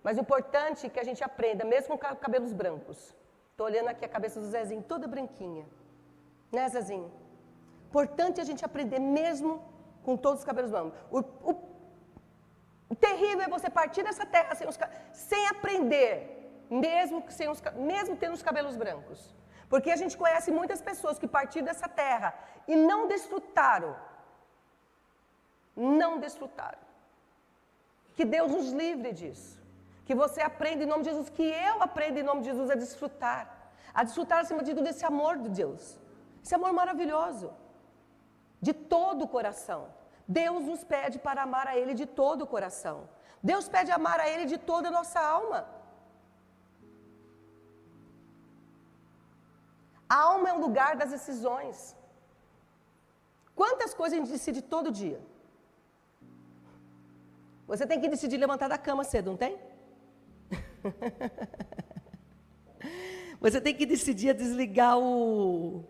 Mas o importante é que a gente aprenda, mesmo com cabelos brancos. Estou olhando aqui a cabeça do Zezinho, toda branquinha. Né, Zezinho? Importante a gente aprender mesmo com todos os cabelos brancos. O terrível é você partir dessa terra sem aprender, mesmo tendo os cabelos brancos. Porque a gente conhece muitas pessoas que partiram dessa terra e não desfrutaram. Não desfrutaram. Que Deus nos livre disso. Que você aprenda em nome de Jesus, que eu aprenda em nome de Jesus a desfrutar. A desfrutar acima de tudo esse amor de Deus. Esse amor maravilhoso. De todo o coração. Deus nos pede para amar a Ele de todo o coração. Deus pede amar a Ele de toda a nossa alma. A alma é um lugar das decisões. Quantas coisas a gente decide todo dia? Você tem que decidir levantar da cama cedo, não tem? Você tem que decidir a desligar o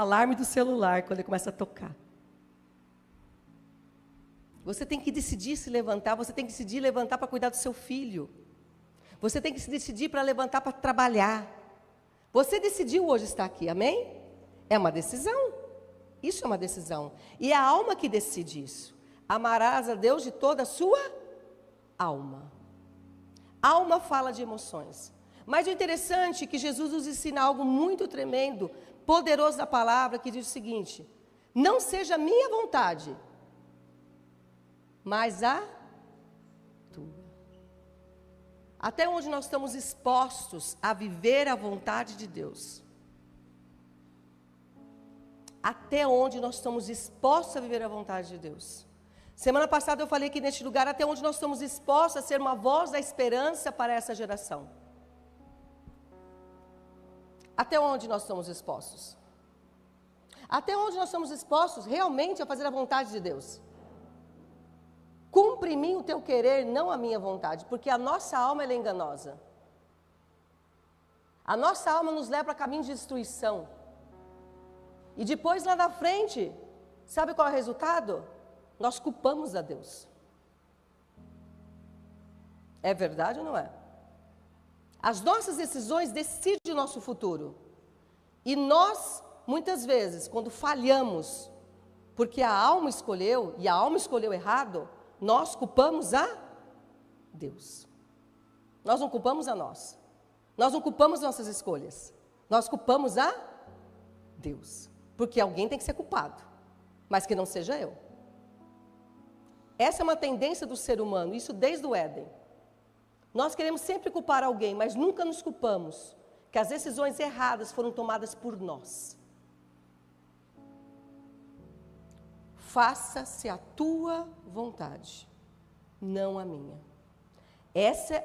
alarme do celular quando ele começa a tocar. Você tem que decidir se levantar, você tem que decidir levantar para cuidar do seu filho. Você tem que se decidir para levantar para trabalhar. Você decidiu hoje estar aqui, amém? É uma decisão. Isso é uma decisão. E é a alma que decide isso. Amarás a Deus de toda a sua alma. Alma fala de emoções. Mas o interessante é que Jesus nos ensina algo muito tremendo, poderoso da palavra, que diz o seguinte: não seja a minha vontade, mas a tua. Até onde nós estamos expostos a viver a vontade de Deus? Até onde nós estamos expostos a viver a vontade de Deus? Semana passada eu falei aqui neste lugar, até onde nós estamos expostos a ser uma voz da esperança para essa geração. Até onde nós estamos expostos? Até onde nós estamos expostos realmente a fazer a vontade de Deus? Cumpre em mim o teu querer, não a minha vontade, porque a nossa alma ela é enganosa. A nossa alma nos leva a caminho de destruição. E depois lá na frente, sabe qual é o resultado? Nós culpamos a Deus. É verdade ou não é? As nossas decisões decidem o nosso futuro. E nós, muitas vezes, quando falhamos, porque a alma escolheu, e a alma escolheu errado, nós culpamos a Deus. Nós não culpamos a nós. Nós não culpamos nossas escolhas. Nós culpamos a Deus. Porque alguém tem que ser culpado, mas que não seja eu. Essa é uma tendência do ser humano, isso desde o Éden. Nós queremos sempre culpar alguém, mas nunca nos culpamos que as decisões erradas foram tomadas por nós. Faça-se a tua vontade, não a minha. Essa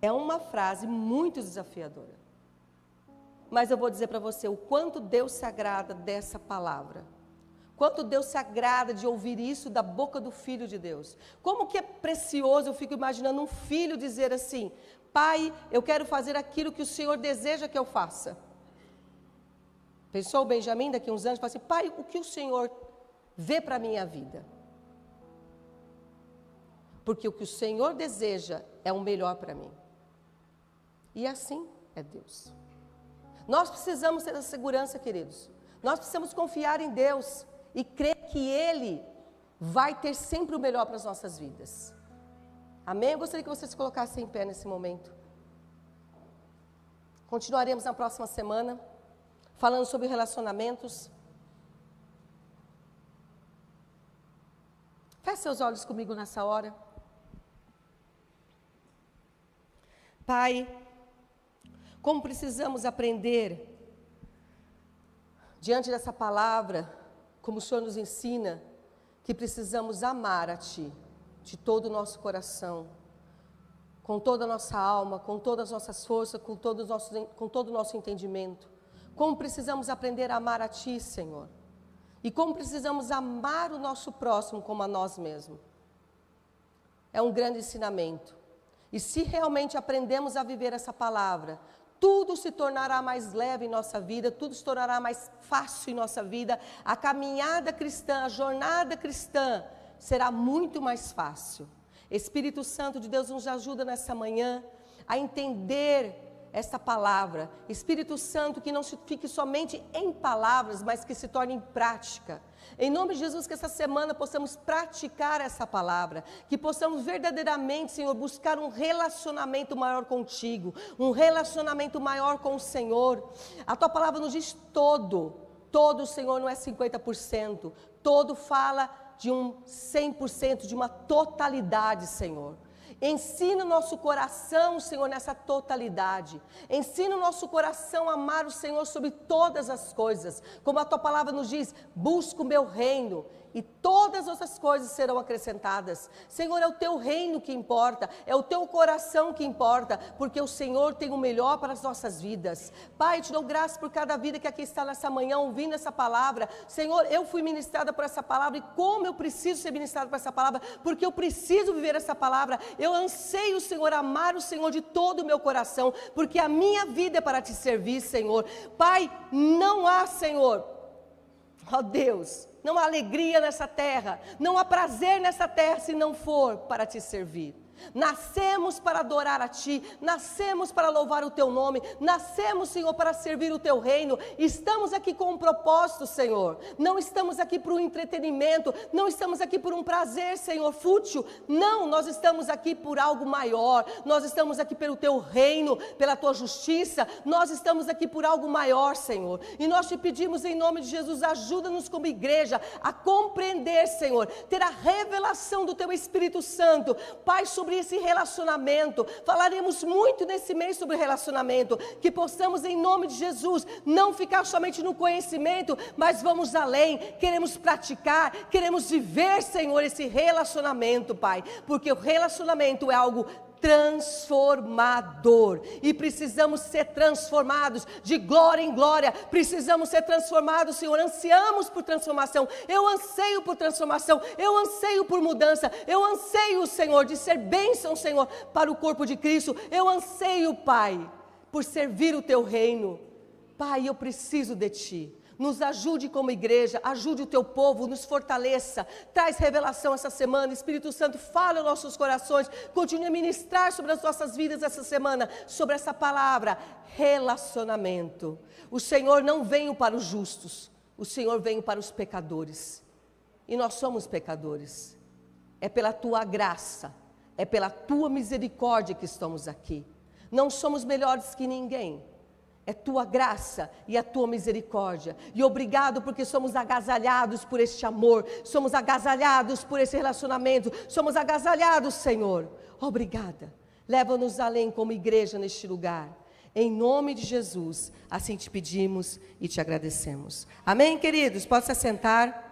é uma frase muito desafiadora. Mas eu vou dizer para você o quanto Deus se agrada dessa palavra. Quanto Deus se agrada de ouvir isso da boca do Filho de Deus. Como que é precioso, eu fico imaginando um filho dizer assim: Pai, eu quero fazer aquilo que o Senhor deseja que eu faça. Pensou o Benjamin daqui a uns anos, fala assim: Pai, o que o Senhor vê para a minha vida? Porque o que o Senhor deseja é o melhor para mim. E assim é Deus. Nós precisamos ter essa segurança, queridos. Nós precisamos confiar em Deus e crer que Ele vai ter sempre o melhor para as nossas vidas. Amém? Eu gostaria que vocês se colocassem em pé nesse momento. Continuaremos na próxima semana, falando sobre relacionamentos. Feche seus olhos comigo nessa hora. Pai, como precisamos aprender, diante dessa palavra, como o Senhor nos ensina, que precisamos amar a Ti, de todo o nosso coração, com toda a nossa alma, com todas as nossas forças, com todo o nosso entendimento. Como precisamos aprender a amar a Ti, Senhor. E como precisamos amar o nosso próximo como a nós mesmos. É um grande ensinamento. E se realmente aprendemos a viver essa palavra, tudo se tornará mais leve em nossa vida, tudo se tornará mais fácil em nossa vida. A caminhada cristã, a jornada cristã será muito mais fácil. Espírito Santo de Deus nos ajuda nessa manhã a entender esta palavra. Espírito Santo, que não fique somente em palavras, mas que se torne em prática. Em nome de Jesus, que essa semana possamos praticar essa palavra, que possamos verdadeiramente, Senhor, buscar um relacionamento maior contigo, um relacionamento maior com o Senhor. A Tua palavra nos diz todo, Senhor, não é 50%, todo fala de um 100%, de uma totalidade, Senhor. Ensina o nosso coração, Senhor, nessa totalidade. Ensina o nosso coração a amar o Senhor sobre todas as coisas. Como a Tua palavra nos diz, busca o meu reino e todas essas coisas serão acrescentadas. Senhor, é o Teu reino que importa, é o Teu coração que importa, porque o Senhor tem o melhor para as nossas vidas. Pai, Te dou graças por cada vida que aqui está nessa manhã ouvindo essa palavra. Senhor, eu fui ministrada por essa palavra e como eu preciso ser ministrada por essa palavra, porque eu preciso viver essa palavra. Eu anseio, Senhor, amar o Senhor de todo o meu coração, porque a minha vida é para Te servir, Senhor. Pai, não há, Senhor, ó Deus, não há alegria nessa terra, não há prazer nessa terra se não for para Te servir. Nascemos para adorar a Ti, nascemos para louvar o Teu nome, nascemos, Senhor, para servir o Teu reino. Estamos aqui com um propósito, Senhor. Não estamos aqui por um entretenimento, não estamos aqui por um prazer, Senhor, fútil. Não, nós estamos aqui por algo maior. Nós estamos aqui pelo Teu reino, pela Tua justiça. Nós estamos aqui por algo maior, Senhor. E nós Te pedimos em nome de Jesus, ajuda-nos como igreja a compreender, Senhor, ter a revelação do Teu Espírito Santo, Pai, sobre esse relacionamento. Falaremos muito nesse mês sobre relacionamento, que possamos em nome de Jesus não ficar somente no conhecimento, mas vamos além, queremos praticar, queremos viver, Senhor, esse relacionamento, Pai, porque o relacionamento é algo transformador e precisamos ser transformados de glória em glória, precisamos ser transformados, Senhor, ansiamos por transformação, eu anseio por transformação, eu anseio por mudança, eu anseio, Senhor, de ser bênção, Senhor, para o corpo de Cristo, eu anseio, Pai, por servir o Teu reino. Pai, eu preciso de Ti. Nos ajude como igreja, ajude o Teu povo, nos fortaleça, traz revelação essa semana. Espírito Santo, fala aos nossos corações, continue a ministrar sobre as nossas vidas essa semana, sobre essa palavra, relacionamento. O Senhor não veio para os justos, o Senhor veio para os pecadores. E nós somos pecadores. É pela tua graça, é pela tua misericórdia que estamos aqui. Não somos melhores que ninguém. É tua graça e a tua misericórdia. E obrigado porque somos agasalhados por este amor. Somos agasalhados por esse relacionamento. Somos agasalhados, Senhor. Obrigada. Leva-nos além como igreja neste lugar. Em nome de Jesus, assim te pedimos e te agradecemos. Amém, queridos? Pode se assentar.